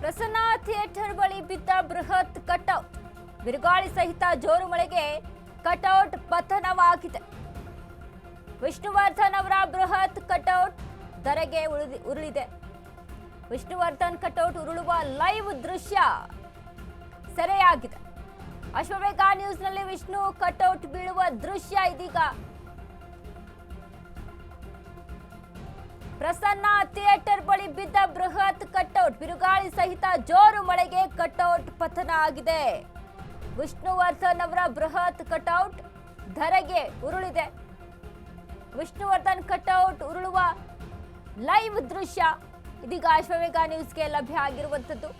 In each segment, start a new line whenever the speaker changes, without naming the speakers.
Prasanna theatre ಬಳಿ ಬಿದ್ದ ಬೃಹತ್ ಕಟೌಟ್. ಬಿರುಗಾಳಿ ಸಹಿತ ಜೋರು ಮಳೆಗೆ ಕಟೌಟ್ ಪತನವಾಗಿದೆ. ವಿಷ್ಣುವರ್ಧನ್ ಅವರ ಬೃಹತ್ ಕಟೌಟ್ ಧರೆಗೆ ಉರುಳಿದೆ. ವಿಷ್ಣುವರ್ಧನ್ ಕಟೌಟ್ ಉರುಳುವ ಲೈವ್ ದೃಶ್ಯ ಸೆರೆಯಾಗಿದೆ. ಅಶ್ವವೇಗ ನ್ಯೂಸ್ನಲ್ಲಿ ವಿಷ್ಣು ಕಟೌಟ್ ಬೀಳುವ ದೃಶ್ಯ ಇದೀಗ. ಪ್ರಸನ್ನ ಥಿಯೇಟರ್ ಬಳಿ ಬಿದ್ದ ಬೃಹತ್ ಕಟೌಟ್. ಬಿರುಗಾಳಿ ಸಹಿತ ಜೋರು ಮಳೆಗೆ ಕಟೌಟ್ ಪತನ ಆಗಿದೆ. ವಿಷ್ಣುವರ್ಧನ್ ಅವರ ಬೃಹತ್ ಕಟೌಟ್ ಧರೆಗೆ ಉರುಳಿದೆ. ವಿಷ್ಣುವರ್ಧನ್ ಕಟೌಟ್ ಉರುಳುವ ಲೈವ್ ದೃಶ್ಯ ಇದೀಗ ಅಶ್ವವೇಗ ನ್ಯೂಸ್ಗೆ ಲಭ್ಯ ಆಗಿರುವಂತದ್ದು.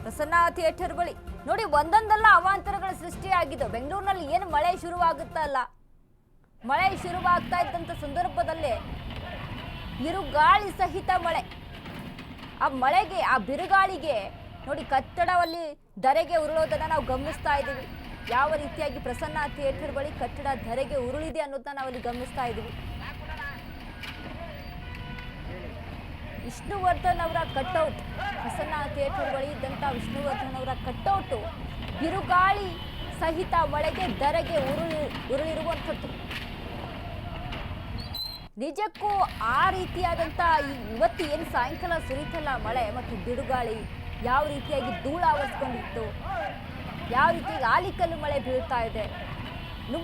ಪ್ರಸನ್ನ ಥಿಯೇಟರ್ ಬಳಿ ನೋಡಿ, ಒಂದೊಂದಲ್ಲ ಅವಾಂತರಗಳ ಸೃಷ್ಟಿಯಾಗಿದೆ. ಬೆಂಗಳೂರಿನಲ್ಲಿ ಏನು ಮಳೆ ಶುರುವಾಗುತ್ತಲ್ಲ, ಮಳೆ ಶುರುವಾಗ್ತಾ ಇದ್ದಂಥ ಸಂದರ್ಭದಲ್ಲೇ ಬಿರುಗಾಳಿ ಸಹಿತ ಮಳೆ. ಆ ಮಳೆಗೆ, ಆ ಬಿರುಗಾಳಿಗೆ ನೋಡಿ ಕಟ್ಟಡದಲ್ಲಿ ಧರೆಗೆ ಉರುಳೋದನ್ನ ನಾವು ಗಮನಿಸ್ತಾ ಇದ್ದೀವಿ. ಯಾವ ರೀತಿಯಾಗಿ ಪ್ರಸನ್ನ ಥಿಯೇಟರ್ ಬಳಿ ಕಟ್ಟಡ ಧರೆಗೆ ಉರುಳಿದೆ ಅನ್ನೋದನ್ನ ನಾವಲ್ಲಿ ಗಮನಿಸ್ತಾ ಇದ್ದೀವಿ. ವಿಷ್ಣುವರ್ಧನ್ ಅವರ ಕಟ್ಔಟ್, ಪ್ರಸನ್ನ ಥಿಯೇಟರ್ ಬಳಿ ಇದ್ದಂಥ ವಿಷ್ಣುವರ್ಧನ್ ಅವರ ಕಟ್ಔಟು ಬಿರುಗಾಳಿ ಸಹಿತ ಮಳೆಗೆ ಧರೆಗೆ ಉರುಳಿರುವಂಥದ್ದು. ನಿಜಕ್ಕೂ ಆ ರೀತಿಯಾದಂಥ ಇವತ್ತು ಏನು ಸಾಯಂಕಾಲ ಸುರಿತಲ್ಲ ಮಳೆ ಮತ್ತು ಬಿರುಗಾಳಿ, ಯಾವ ರೀತಿಯಾಗಿ ಧೂಳು ಆವರಿಸ್ಕೊಂಡಿತ್ತು, ಯಾವ ರೀತಿಯಾಗಿ ಆಲಿಕಲ್ಲು ಮಳೆ ಬೀಳ್ತಾ ಇದೆ.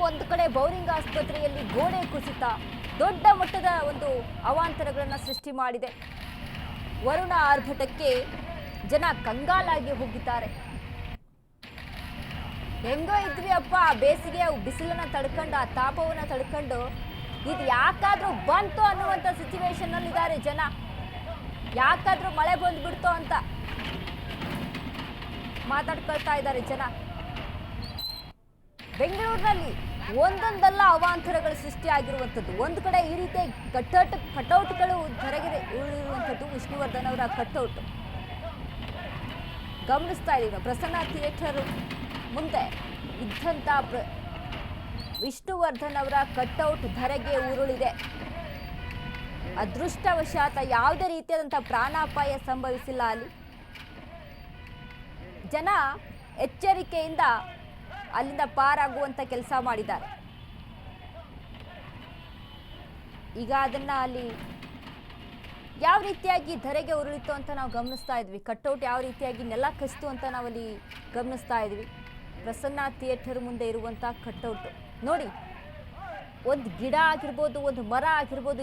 ಒಂದು ಕಡೆ ಬೌರಿಂಗ್ ಆಸ್ಪತ್ರೆಯಲ್ಲಿ ಗೋಡೆ ಕುಸಿತ ದೊಡ್ಡ ಮಟ್ಟದ ಒಂದು ಅವಾಂತರಗಳನ್ನು ಸೃಷ್ಟಿ ಮಾಡಿದೆ. ವರುಣ ಆರ್ಭಟಕ್ಕೆ ಜನ ಕಂಗಾಲಾಗಿ ಹೋಗಿದ್ದಾರೆ. ಹೆಂಗೋ ಇದ್ವಿ ಅಪ್ಪ, ಬೇಸಿಗೆ ಬಿಸಿಲನ್ನ ತಡ್ಕೊಂಡು, ಆ ತಾಪವನ್ನು ತಡ್ಕೊಂಡು, ಇದು ಯಾಕಾದ್ರೂ ಬಂತು ಅನ್ನುವಂಥ ಸಿಚುವೇಶನ್ ಅಲ್ಲಿ ಇದ್ದಾರೆ ಜನ. ಯಾಕಾದ್ರೂ ಮಳೆ ಬಂದ್ಬಿಡ್ತೋ ಅಂತ ಮಾತಾಡ್ಕೊಳ್ತಾ ಇದ್ದಾರೆ ಜನ. ಬೆಂಗಳೂರಿನಲ್ಲಿ ಒಂದೊಂದಲ್ಲ ಅವಾಂತರಗಳು ಸೃಷ್ಟಿಯಾಗಿರುವಂಥದ್ದು. ಒಂದು ಕಡೆ ಈ ರೀತಿ ಕಟೌಟ್ಗಳು ಧರೆಗೆ ಉರುಳಿರುವಂಥದ್ದು. ವಿಷ್ಣುವರ್ಧನ್ ಅವರ ಕಟೌಟ್ ಗಮನಿಸ್ತಾ ಇದ್ದೀವಿ. ಪ್ರಸನ್ನ ಥಿಯೇಟರ್ ಮುಂದೆ ಇದ್ದಂಥ ವಿಷ್ಣುವರ್ಧನ್ ಅವರ ಕಟೌಟ್ ಧರೆಗೆ ಉರುಳಿದೆ. ಅದೃಷ್ಟವಶಾತ್ ಯಾವುದೇ ರೀತಿಯಾದಂಥ ಪ್ರಾಣಾಪಾಯ ಸಂಭವಿಸಿಲ್ಲ. ಅಲ್ಲಿ ಜನ ಎಚ್ಚರಿಕೆಯಿಂದ ಅಲ್ಲಿಂದ ಪಾರಾಗುವಂತ ಕೆಲಸ ಮಾಡಿದ್ದಾರೆ. ಈಗ ಅದನ್ನ ಅಲ್ಲಿ ಯಾವ ರೀತಿಯಾಗಿ ಧರೆಗೆ ಉರುಳಿತು ಅಂತ ನಾವು ಗಮನಿಸ್ತಾ ಇದ್ವಿ. ಕಟ್ಔಟ್ ಯಾವ ರೀತಿಯಾಗಿ ನೆಲ ಕಸಿತು ಅಂತ ನಾವಲ್ಲಿ ಗಮನಿಸ್ತಾ ಇದ್ವಿ. ಪ್ರಸನ್ನ ಥಿಯೇಟರ್ ಮುಂದೆ ಇರುವಂತ ಕಟ್ಔಟ್ ನೋಡಿ, ಒಂದು ಗಿಡ ಆಗಿರ್ಬೋದು, ಒಂದು ಮರ ಆಗಿರ್ಬೋದು,